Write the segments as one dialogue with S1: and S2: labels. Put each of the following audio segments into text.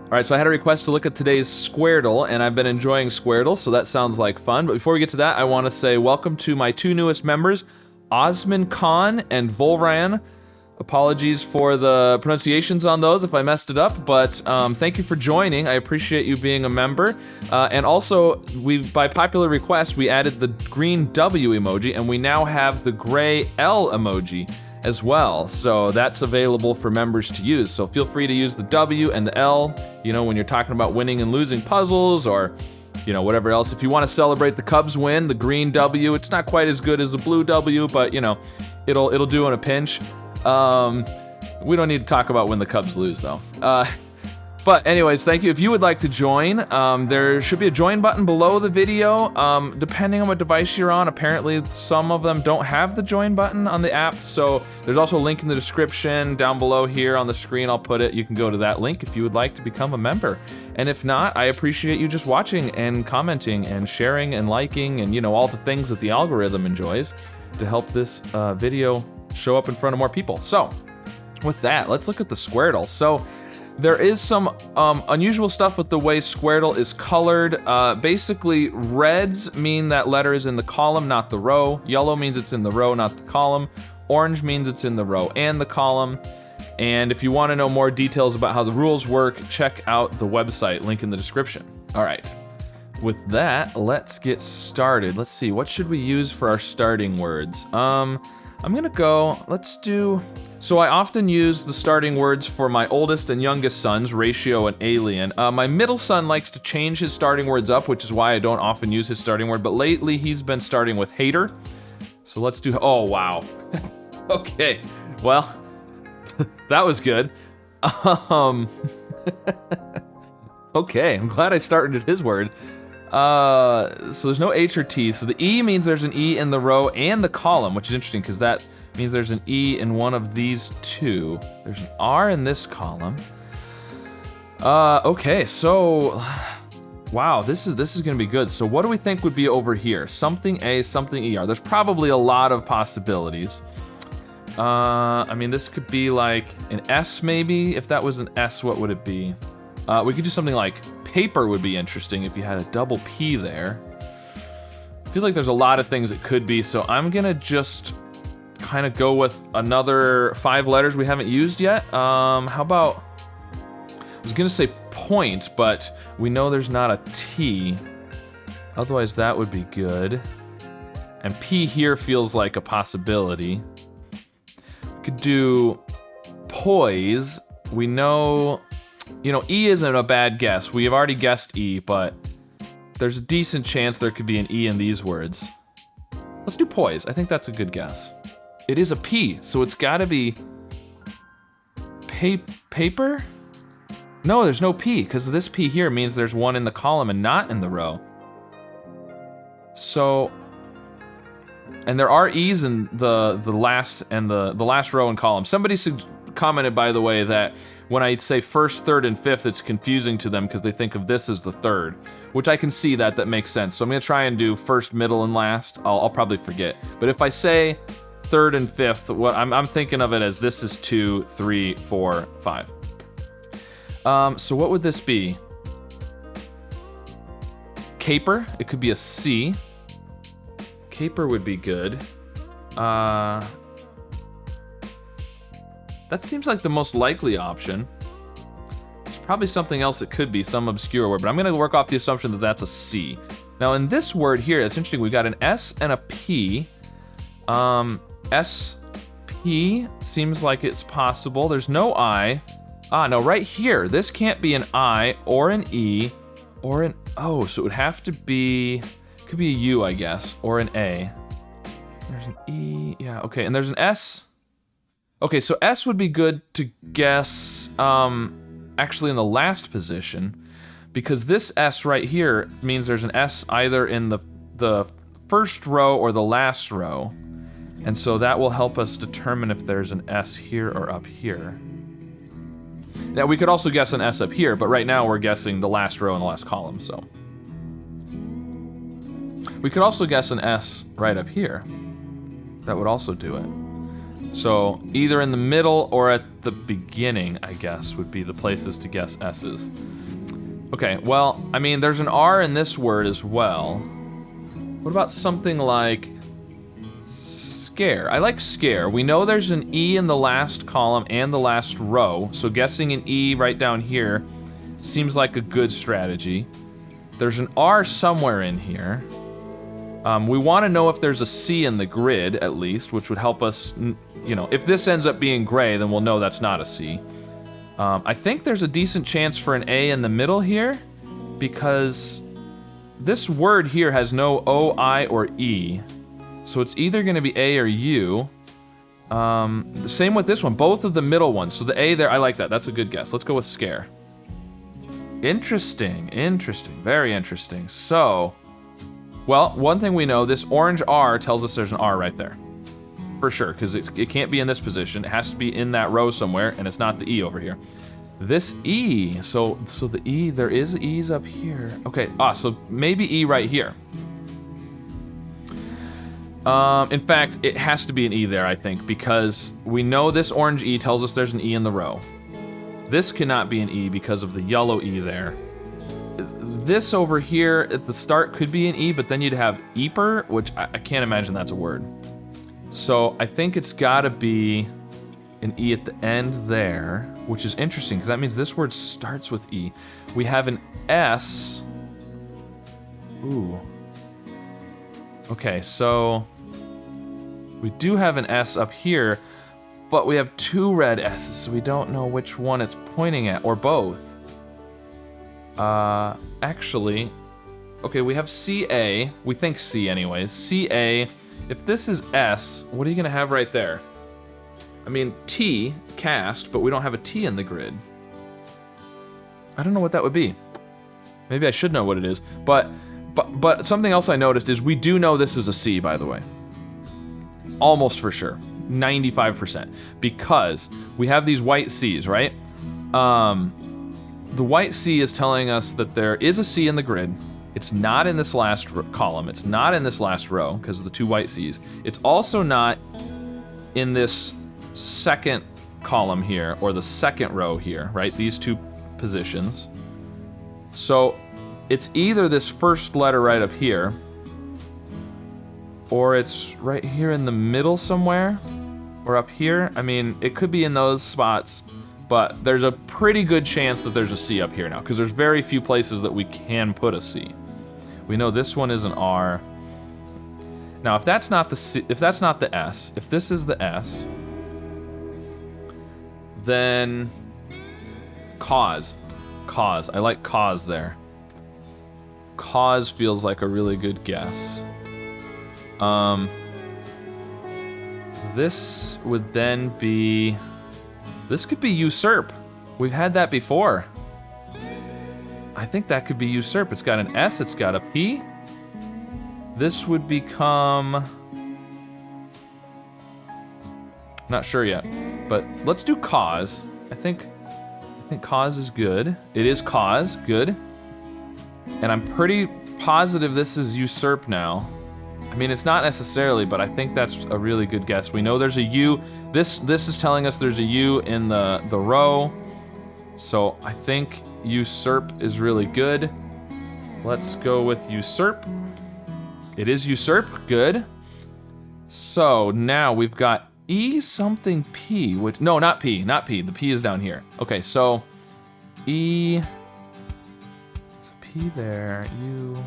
S1: All right, so I had a request to look at today's Squardle, and I've been enjoying Squardle, so that sounds like fun. But before we get to that, I want to say welcome to my two newest members, Osman Khan and Volran. Apologies for the pronunciations on those if I messed it up, but thank you for joining. I appreciate you being a member. And also, by popular request, we added the green W emoji, and we now have the gray L emoji as well. So that's available for members to use. So feel free to use the W and the L, you know, when you're talking about winning and losing puzzles or, you know, whatever else. If you want to celebrate the Cubs win, the green W, it's not quite as good as the blue W, but you know, it'll do in a pinch. We don't need to talk about when the Cubs lose though. But anyways, thank you. If you would like to join, there should be a join button below the video. Depending on what device you're on, apparently some of them don't have the join button on the app. So there's also a link in the description down below here on the screen. I'll put it. You can go to that link if you would like to become a member. And if not, I appreciate you just watching and commenting and sharing and liking and, you know, all the things that the algorithm enjoys to help this video show up in front of more people. So with that, let's look at the Squardle. So there is some unusual stuff with the way Squardle is colored. Basically, reds mean that letter is in the column, not the row. Yellow means it's in the row, not the column. Orange means it's in the row and the column. And if you want to know more details about how the rules work, check out the website, link in the description. All right, with that, let's get started. Let's see, what should we use for our starting words? I'm gonna go, so I often use the starting words for my oldest and youngest sons, Ratio and Alien. My middle son likes to change his starting words up, which is why I don't often use his starting word, but lately he's been starting with HATER. So let's do, oh wow. Okay, well, that was good. Okay, I'm glad I started at his word. So there's no H or T. So the E means there's an E in the row and the column, which is interesting because that means there's an E in one of these two. There's an R in this column. Okay, so wow, this is gonna be good. So what do we think would be over here? Something A, something ER. There's probably a lot of possibilities. I mean, this could be like an S maybe. If that was an S, what would it be? We could do something like paper would be interesting if you had a double P there. Feels like there's a lot of things it could be, so I'm gonna just kind of go with another 5 letters we haven't used yet. How about, I was gonna say point, but we know there's not a T. Otherwise that would be good. And P here feels like a possibility. We could do poise. We know, you know, E isn't a bad guess. We have already guessed E, but there's a decent chance there could be an E in these words. Let's do poise. I think that's a good guess. It is a P, so it's gotta be paper? No, there's no P, because this P here means there's one in the column and not in the row. So, and there are E's in the last row and column. Somebody commented, by the way, that when I say first, third, and fifth, it's confusing to them because they think of this as the third, which I can see that makes sense. So I'm gonna try and do first, middle, and last. I'll probably forget. But if I say third and fifth, what I'm thinking of it as this is 2, 3, 4, 5. So what would this be? Caper, it could be a C. Caper would be good. That seems like the most likely option. There's probably something else it could be, some obscure word, but I'm gonna work off the assumption that that's a C. Now in this word here, it's interesting, we got an S and a P. SP seems like it's possible. There's no I. No, right here, this can't be an I or an E or an O, so it would have to be, could be a U, I guess, or an A. There's an E, yeah, okay, and there's an S. Okay, so S would be good to guess, actually in the last position, because this S right here means there's an S either in the first row or the last row. And so that will help us determine if there's an S here or up here. Now we could also guess an S up here, but right now we're guessing the last row and the last column, so. We could also guess an S right up here. That would also do it. So either in the middle or at the beginning, I guess, would be the places to guess S's. Okay, well, I mean, there's an R in this word as well. What about something like scare? I like scare. We know there's an E in the last column and the last row, so guessing an E right down here seems like a good strategy. There's an R somewhere in here. We want to know if there's a C in the grid, at least, which would help us, you know, if this ends up being gray, then we'll know that's not a C. I think there's a decent chance for an A in the middle here, because this word here has no O, I, or E. So it's either going to be A or U. The same with this one, both of the middle ones. So the A there, I like that. That's a good guess. Let's go with scare. Interesting, interesting, very interesting. So, well, one thing we know, this orange R tells us there's an R right there. For sure, because it can't be in this position. It has to be in that row somewhere, and it's not the E over here. This E, so the E, there is E's up here. Okay, so maybe E right here. In fact, it has to be an E there, I think, because we know this orange E tells us there's an E in the row. This cannot be an E because of the yellow E there. This over here at the start could be an E, but then you'd have Eeper, which I can't imagine that's a word. So I think it's gotta be an E at the end there, which is interesting because that means this word starts with E. We have an S. Ooh. Okay, so we do have an S up here, but we have two red S's, so we don't know which one it's pointing at, or both. Actually, okay, we have CA. We think C anyways. CA. If this is S, what are you gonna have right there? I mean, T, cast, but we don't have a T in the grid. I don't know what that would be. Maybe I should know what it is, but something else I noticed is we do know this is a C, by the way. Almost for sure, 95%, because we have these white C's, right? The white C is telling us that there is a C in the grid. It's not in this last column. It's not in this last row because of the two white C's. It's also not in this second column here or the second row here, right? These two positions. So it's either this first letter right up here, or it's right here in the middle somewhere, or up here. I mean, it could be in those spots, but there's a pretty good chance that there's a C up here now, because there's very few places that we can put a C. We know this one is an R. Now, if that's not the C, if that's not the S, if this is the S, then cause. Cause. I like cause there. Cause feels like a really good guess. This would then be, this could be usurp. We've had that before. I think that could be usurp. It's got an S, it's got a P. This would become, not sure yet, but let's do cause. I think cause is good. It is cause, good. And I'm pretty positive this is usurp now. I mean, it's not necessarily, but I think that's a really good guess. We know there's a U. This is telling us there's a U in the row. So I think usurp is really good. Let's go with usurp. It is usurp, good. So now we've got E something P, which, no, not P. The P is down here. Okay, so E, there's a P there, U.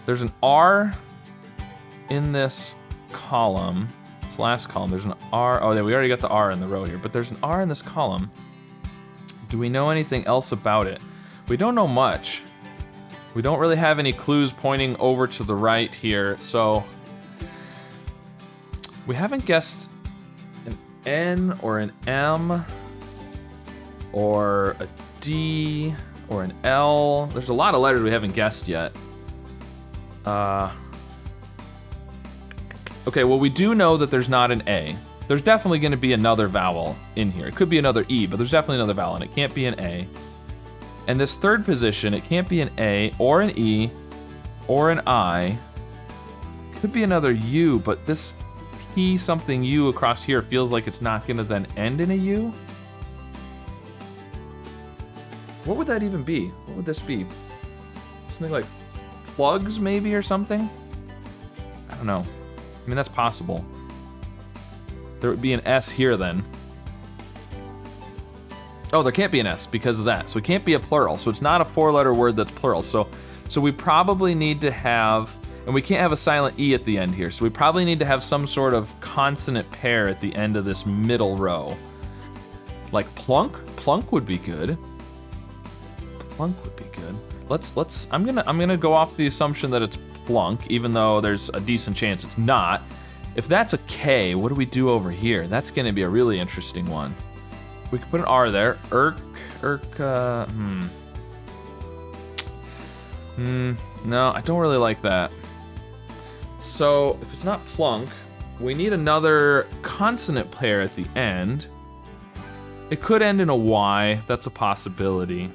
S1: There's an R in this column, this last column. There's an R, oh yeah, we already got the R in the row here, but there's an R in this column. Do we know anything else about it? We don't know much. We don't really have any clues pointing over to the right here, so we haven't guessed an N or an M or a D or an L. There's a lot of letters we haven't guessed yet. Okay, well, we do know that there's not an A. There's definitely going to be another vowel in here. It could be another E, but there's definitely another vowel, and it can't be an A. And this third position, it can't be an A or an E or an I. Could be another U, but this P something U across here feels like it's not going to then end in a U. What would that even be? What would this be? Something like plugs maybe or something? I don't know. I mean, that's possible. There would be an S here then. Oh, there can't be an S because of that. So it can't be a plural. So it's not a 4-letter word that's plural. So we probably need to have, and we can't have a silent E at the end here. So we probably need to have some sort of consonant pair at the end of this middle row. Like plunk? Plunk would be good. Plunk would be good. I'm gonna go off the assumption that it's plunk, even though there's a decent chance it's not. If that's a K, what do we do over here? That's gonna be a really interesting one. We could put an R there. No, I don't really like that. So if it's not plunk, we need another consonant pair at the end. It could end in a Y, that's a possibility.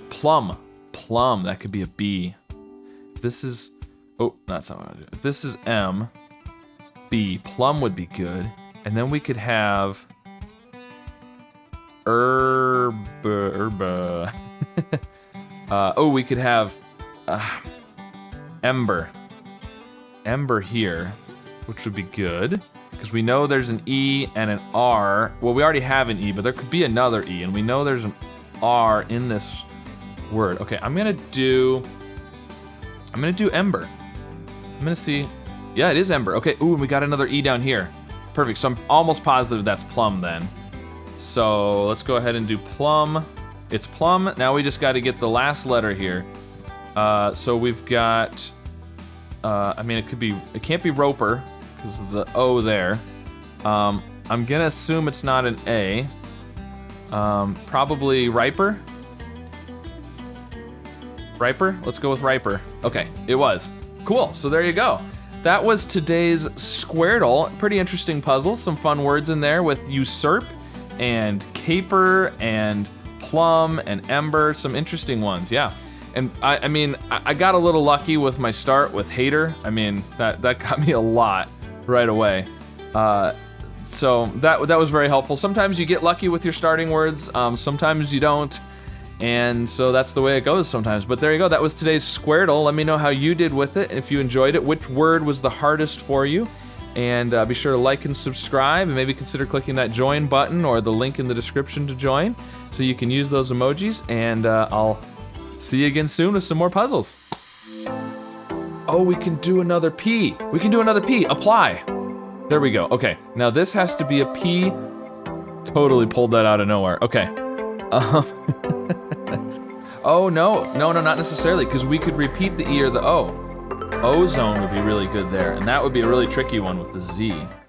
S1: Plum, plum, that could be a B. If this is, oh, that's not what I do. If this is M, B, plum would be good. And then we could have herba. Oh, we could have ember. Ember here, which would be good. Because we know there's an E and an R. Well, we already have an E, but there could be another E. And we know there's an R in this word. Okay, I'm gonna do ember. I'm gonna see. Yeah, it is ember. Okay, ooh, and we got another E down here. Perfect, so I'm almost positive that's plum then. So let's go ahead and do plum. It's plum. Now we just gotta get the last letter here. So we've got, I mean, it can't be roper because of the O there. I'm gonna assume it's not an A. Probably riper. Riper? Let's go with riper. Okay, it was. Cool, so there you go. That was today's Squardle. Pretty interesting puzzle. Some fun words in there with usurp and caper and plum and ember. Some interesting ones, yeah. And I mean, I got a little lucky with my start with HATER. I mean, that got me a lot right away. So that was very helpful. Sometimes you get lucky with your starting words. Sometimes you don't. And so that's the way it goes sometimes. But there you go, that was today's Squardle. Let me know how you did with it, if you enjoyed it, which word was the hardest for you. And be sure to like and subscribe, and maybe consider clicking that join button or the link in the description to join so you can use those emojis. And I'll see you again soon with some more puzzles. Oh, we can do another P. We can do another P, apply. There we go, okay. Now this has to be a P. Totally pulled that out of nowhere, okay. Oh, no, not necessarily, because we could repeat the E or the O. Ozone would be really good there, and that would be a really tricky one with the Z.